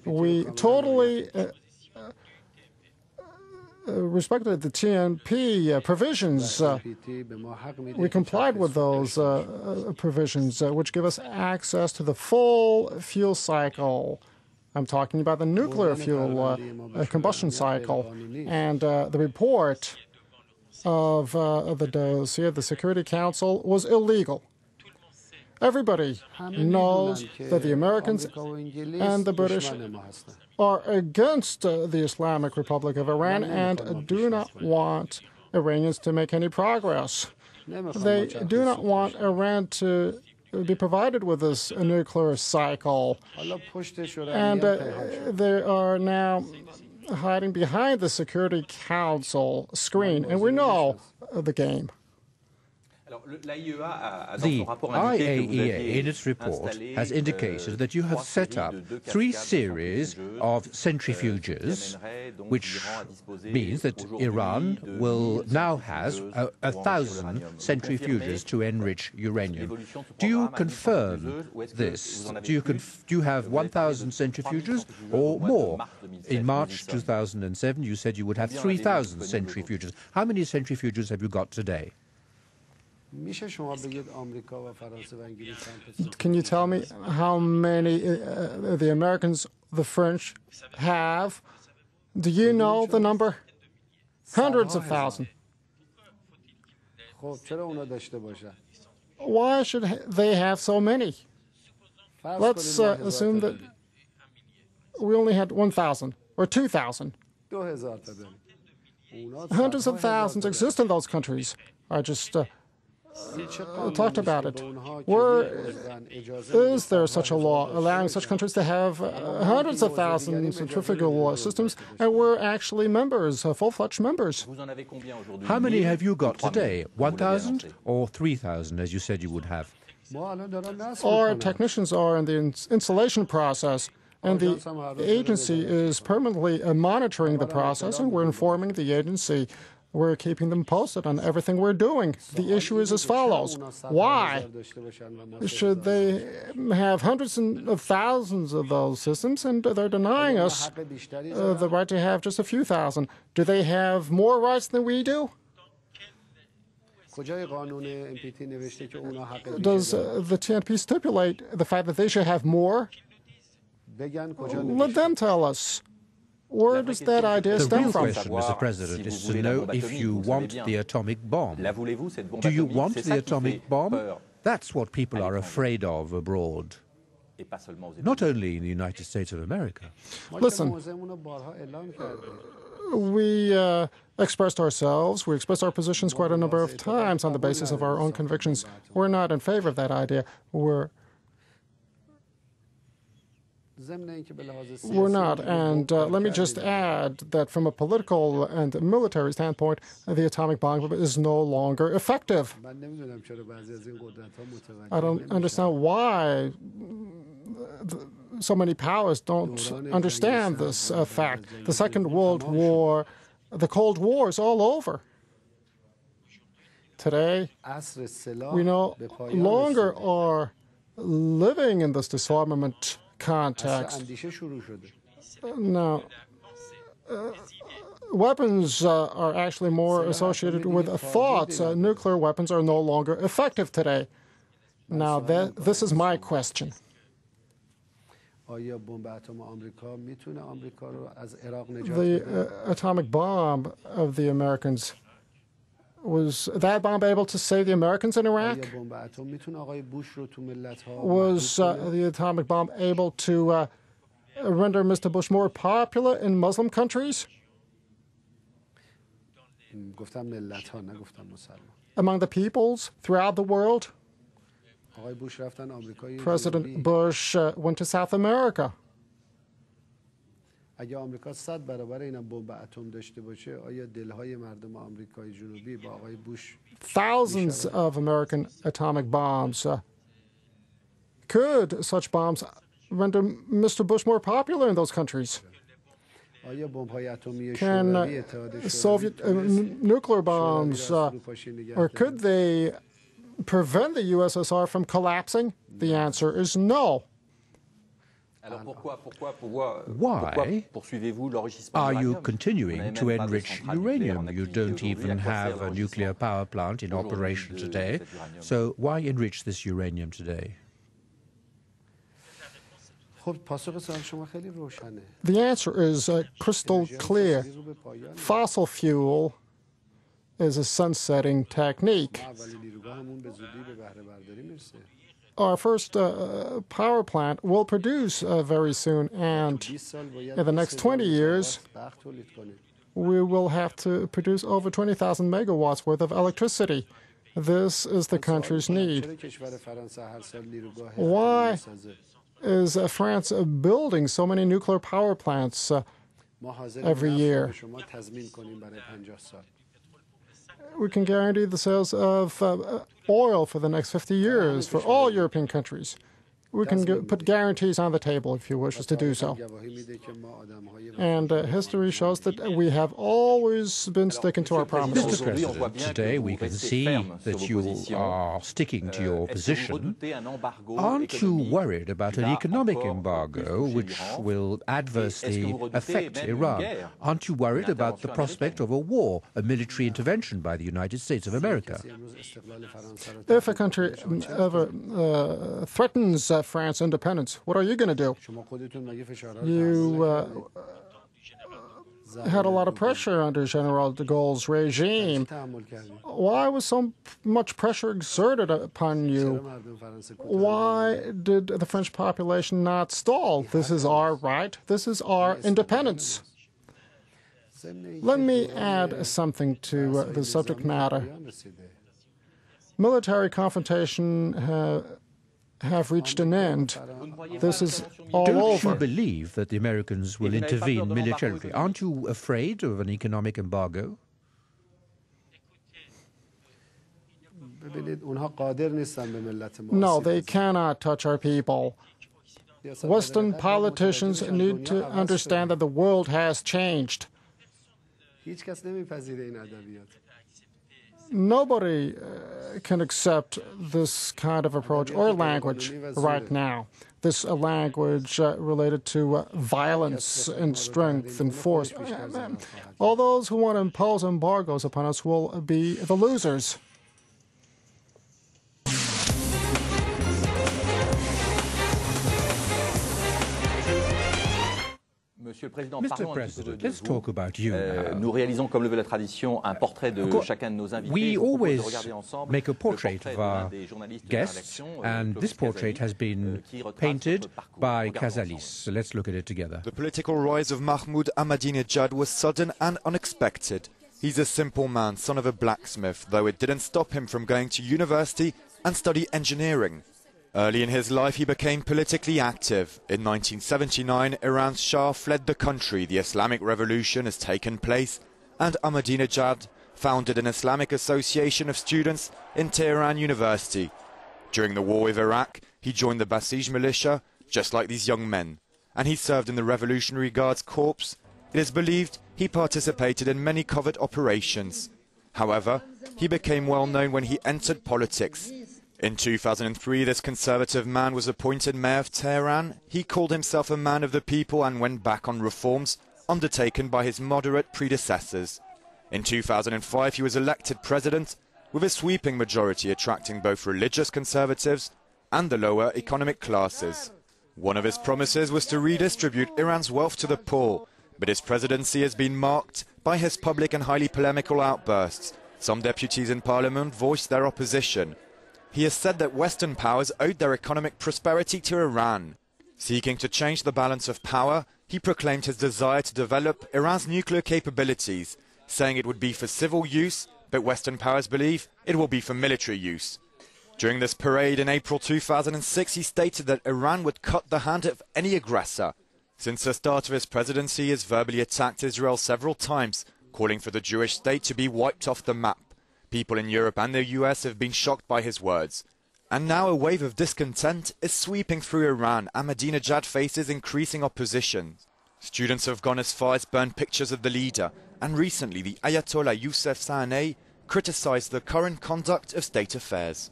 We totally respected the TNP provisions. We complied with those provisions, which give us access to the full fuel cycle. I'm talking about the nuclear fuel combustion cycle. And the report of the dossier of the Security Council was illegal. Everybody knows that the Americans and the British are against the Islamic Republic of Iran and do not want Iranians to make any progress. They do not want Iran to be provided with this nuclear cycle. And they are now hiding behind the Security Council screen. And we know the game. The IAEA, in its report, has indicated that you have set up 3 series of centrifuges, which means that Iran now has 1,000 centrifuges to enrich uranium. Do you confirm this? Do you have 1,000 centrifuges or more? In March 2007, you said you would have 3,000 centrifuges. How many centrifuges have you got today? Can you tell me how many the Americans, the French have? Do you know the number? Hundreds of thousands. Why should they have so many? Let's assume that we only had 1,000 or 2,000. Hundreds of thousands exist in those countries. I just talked about it. Where is there such a law allowing such countries to have hundreds of thousands of centrifugal systems, and we're actually members, full-fledged members? How many have you got today? 1,000 or 3,000, as you said you would have? Our technicians are in the installation process, and the agency is permanently monitoring the process, and we're informing the agency. We're keeping them posted on everything we're doing. The issue is as follows. Why should they have hundreds of thousands of those systems, and they're denying us the right to have just a few thousand? Do they have more rights than we do? Does the TNP stipulate the fact that they should have more? Let them tell us. Where does that idea stem from? The real question, Mr. President, is to know if you want the atomic bomb. Do you want the atomic bomb? That's what people are afraid of abroad. Not only in the United States of America. Listen, we expressed ourselves, we expressed our positions quite a number of times on the basis of our own convictions. We're not in favor of that idea. We're not. And let me just add that from a political and military standpoint, the atomic bomb is no longer effective. I don't understand why so many powers don't understand this fact. The Second World War, the Cold War is all over. Today, we no longer are living in this disarmament context. Now, weapons are actually more associated with thoughts. Nuclear weapons are no longer effective today. Now, this is my question. The atomic bomb of the Americans, was that bomb able to save the Americans in Iraq? Was the atomic bomb able to render Mr. Bush more popular in Muslim countries? Among the peoples throughout the world? President Bush went to South America. Thousands of American atomic bombs. Could such bombs render Mr. Bush more popular in those countries? Can Soviet nuclear bombs, or could they prevent the USSR from collapsing? The answer is no. Why are you continuing to enrich uranium? You don't even have a nuclear power plant in operation today, so why enrich this uranium today? The answer is crystal clear. Fossil fuel is a sunsetting technique. Our first power plant will produce very soon, and in the next 20 years, we will have to produce over 20,000 megawatts worth of electricity. This is the country's need. Why is France building so many nuclear power plants every year? We can guarantee the sales of oil for the next 50 years for all European countries. We can put guarantees on the table if you wish us to do so. And history shows that we have always been sticking to our promises. Mr. President, today we can see that you are sticking to your position. Aren't you worried about an economic embargo which will adversely affect Iran? Aren't you worried about the prospect of a war, a military intervention by the United States of America? If a country ever threatens France's independence, what are you going to do? You had a lot of pressure under General de Gaulle's regime. Why was so much pressure exerted upon you? Why did the French population not stall? This is our right. This is our independence. Let me add something to the subject matter. Military confrontation have reached an end. This is all over. Don't you believe that the Americans will intervene militarily? Aren't you afraid of an economic embargo? No, they cannot touch our people. Western politicians need to understand that the world has changed. Nobody can accept this kind of approach or language right now. This language related to violence and strength and force. All those who want to impose embargoes upon us will be the losers. Mr. President, let's talk about you now. Nous réalisons, comme le veut la tradition, un portrait de chacun de nos invités. We always make a portrait of our guests, and this portrait has been painted by Casalis. So let's look at it together. The political rise of Mahmoud Ahmadinejad was sudden and unexpected. He's a simple man, son of a blacksmith, though it didn't stop him from going to university and study engineering. Early in his life, he became politically active. In 1979, Iran's Shah fled the country, the Islamic Revolution has taken place, and Ahmadinejad founded an Islamic Association of Students in Tehran University. During the war with Iraq, he joined the Basij militia, just like these young men, and he served in the Revolutionary Guards Corps. It is believed he participated in many covert operations. However, he became well known when he entered politics. In 2003, this conservative man was appointed mayor of Tehran. He called himself a man of the people and went back on reforms undertaken by his moderate predecessors. In 2005, he was elected president with a sweeping majority attracting both religious conservatives and the lower economic classes. One of his promises was to redistribute Iran's wealth to the poor, but his presidency has been marked by his public and highly polemical outbursts. Some deputies in parliament voiced their opposition. He has said that Western powers owed their economic prosperity to Iran. Seeking to change the balance of power, he proclaimed his desire to develop Iran's nuclear capabilities, saying it would be for civil use, but Western powers believe it will be for military use. During this parade in April 2006, he stated that Iran would cut the hand of any aggressor. Since the start of his presidency, he has verbally attacked Israel several times, calling for the Jewish state to be wiped off the map. People in Europe and the US have been shocked by his words. And now a wave of discontent is sweeping through Iran. Ahmadinejad faces increasing opposition. Students have gone as far as burn pictures of the leader. And recently, the Ayatollah Youssef Sahnei criticized the current conduct of state affairs.